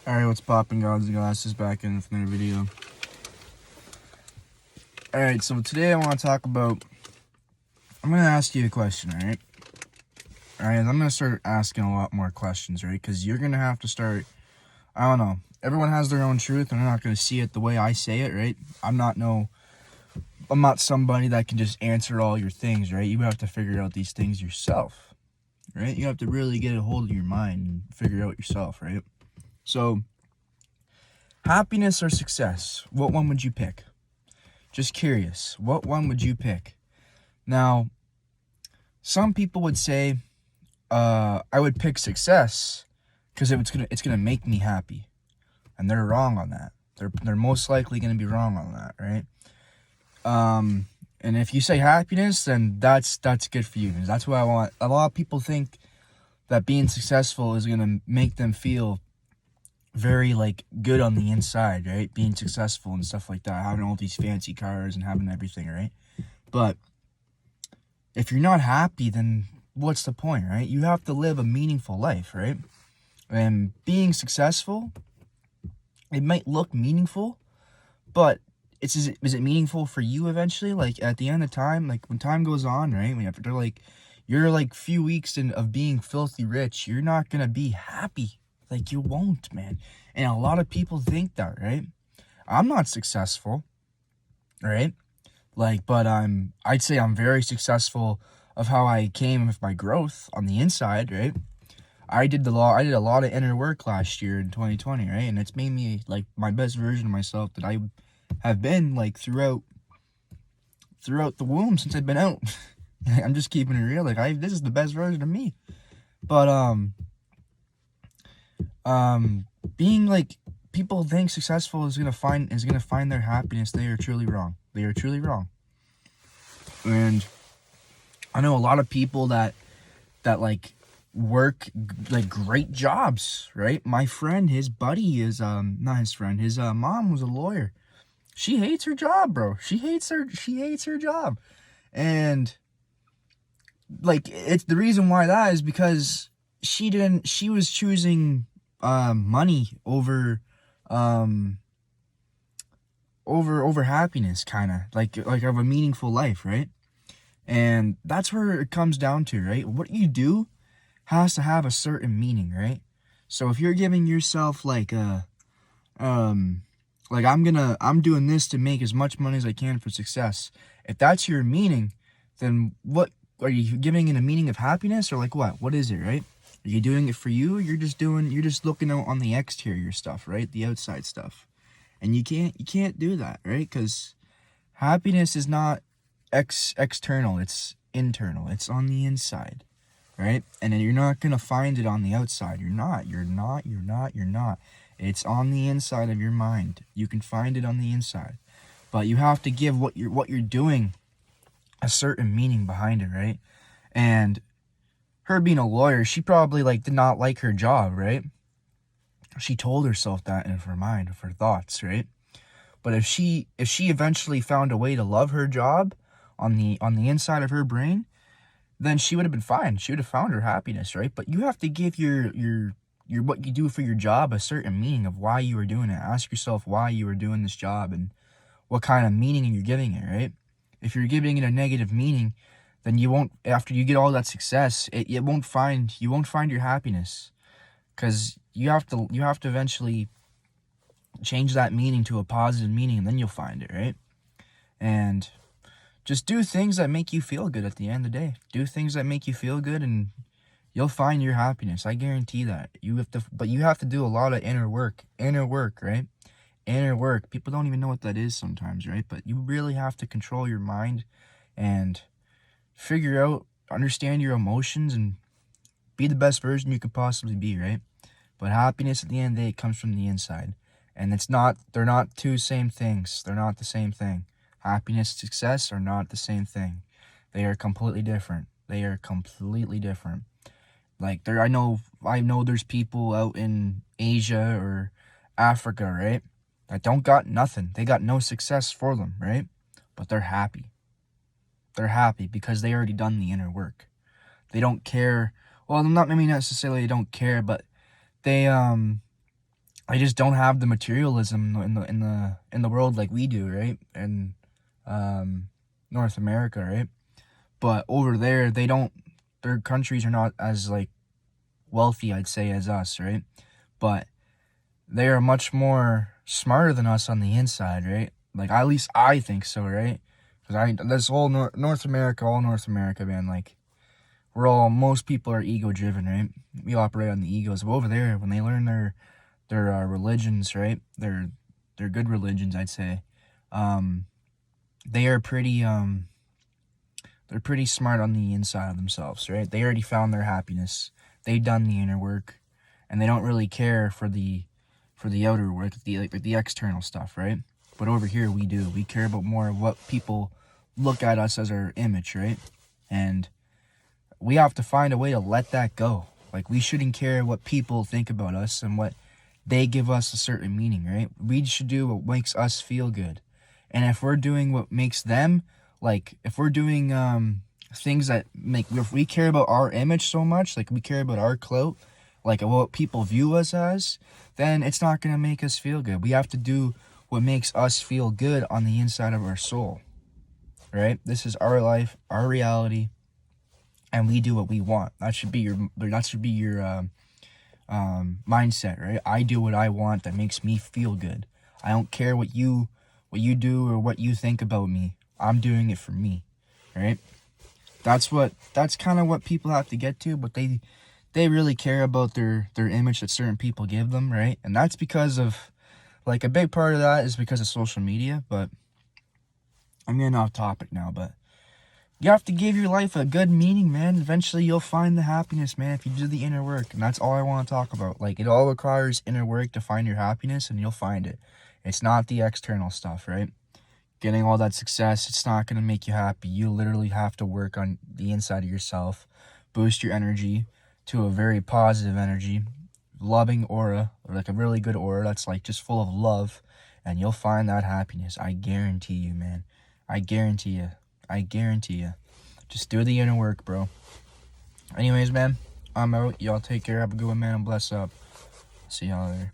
Alright, what's poppin', Gods and Glasses, back in with another video. Alright, so today I want to talk about, I'm going to ask you a question, alright? Alright, I'm going to start asking a lot more questions, right? Because you're going to have to start, I don't know, everyone has their own truth, and they're not going to see it the way I say it, right? I'm not somebody that can just answer all your things, right? You have to figure out these things yourself, right? You have to really get a hold of your mind and figure it out yourself, right? So, happiness or success, what one would you pick? Just curious, what one would you pick? Now, some people would say, I would pick success because it's gonna make me happy, and they're wrong on that. They're most likely gonna be wrong on that, right? And if you say happiness, then that's good for you. That's what I want. A lot of people think that being successful is gonna make them feel very good on the inside, right? Being successful and stuff like that, having all these fancy cars and having everything, right? But if you're not happy, then what's the point, right? You have to live a meaningful life, right? And being successful, it might look meaningful, but is it meaningful for you eventually? Like at the end of time, like when time goes on, right? You're few weeks of being filthy rich, you're not gonna be happy. Like, you won't, man. And a lot of people think that, right? I'm not successful, right? But I'd say I'm very successful of how I came with my growth on the inside, right? I did a lot of inner work last year in 2020, right? And it's made me my best version of myself that I have been throughout the womb since I've been out. I'm just keeping it real. This is the best version of me. But being people think successful is gonna find their happiness. They are truly wrong. They are truly wrong. And I know a lot of people that work great jobs, right? My friend, his buddy is not his friend, his mom was a lawyer. She hates her job, bro. She hates her job. And it's the reason why that is because she was choosing money over happiness, kind of like of a meaningful life, right? And that's where it comes down to, right? What you do has to have a certain meaning, right? So if you're giving yourself I'm doing this to make as much money as I can for success, if that's your meaning, then what are you giving it? A meaning of happiness, or what is it, right? Are you doing it for you? You're just looking out on the exterior stuff, right? The outside stuff. And you can't do that, right? Because happiness is not external, it's internal. It's on the inside, right? And then you're not going to find it on the outside. You're not. It's on the inside of your mind. You can find it on the inside. But you have to give what you're doing a certain meaning behind it, right? And her being a lawyer, she probably did not like her job, right? She told herself that in her mind, of her thoughts, right? But if she eventually found a way to love her job on the inside of her brain, then she would have been fine. She would have found her happiness, right? But you have to give your what you do for your job a certain meaning of why you are doing it. Ask yourself why you are doing this job and what kind of meaning you're giving it, right? If you're giving it a negative meaning, then you won't, after you get all that success, you won't find your happiness, because you have to eventually change that meaning to a positive meaning, and then you'll find it, right? And just do things that make you feel good at the end of the day. Do things that make you feel good, and you'll find your happiness. I guarantee that. But you have to do a lot of inner work, right? Inner work. People don't even know what that is sometimes, right? But you really have to control your mind and understand your emotions, and be the best version you could possibly be, right? But happiness at the end of the day comes from the inside. And they're not two same things. They're not the same thing. Happiness and success are not the same thing. They are completely different. I know there's people out in Asia or Africa, right, that don't got nothing. They got no success for them, right? But they're happy. They're happy because they already done the inner work. They don't care. Well, maybe not necessarily they don't care, but they I just don't have the materialism in the world like we do, right? And North America, right? But over there, they don't. Their countries are not as like wealthy, I'd say, as us, right? But they are much more smarter than us on the inside, right? Like at least I think so, right? Because this whole North America, all North America, man, like most people are ego driven, right? We operate on the egos. But over there, when they learn their religions, right? They're good religions, I'd say. They are pretty they're pretty smart on the inside of themselves, right? They already found their happiness. They've done the inner work, and they don't really care for the outer work, the external stuff, right? But over here we do. We care about more of what people look at us as our image, right? And we have to find a way to let that go. Like, we shouldn't care what people think about us and what they give us a certain meaning, right? We should do what makes us feel good. And if we're doing what makes them, like, if we're doing things that make, if we care about our image so much, like we care about our clout, like what people view us as, then it's not going to make us feel good. We have to do what makes us feel good on the inside of our soul, right? This is our life, our reality, and we do what we want. That should be your mindset, right? I do what I want that makes me feel good. I don't care what you do or what you think about me. I'm doing it for me, right? That's kind of what people have to get to, but they really care about their image that certain people give them, right? And that's because of, like, a big part of that is because of social media. But I'm getting off topic now, but you have to give your life a good meaning, man. Eventually you'll find the happiness, man, if you do the inner work. And that's all I want to talk about. Like, it all requires inner work to find your happiness, and you'll find it. It's not the external stuff, right? Getting all that success, it's not going to make you happy. You literally have to work on the inside of yourself, boost your energy to a very positive energy, loving aura, or like a really good aura that's like just full of love, and you'll find that happiness. I guarantee you, man. I guarantee you. I guarantee you. Just do the inner work, bro. Anyways, man, I'm out. Y'all take care. Have a good one, man, and bless up. See y'all later.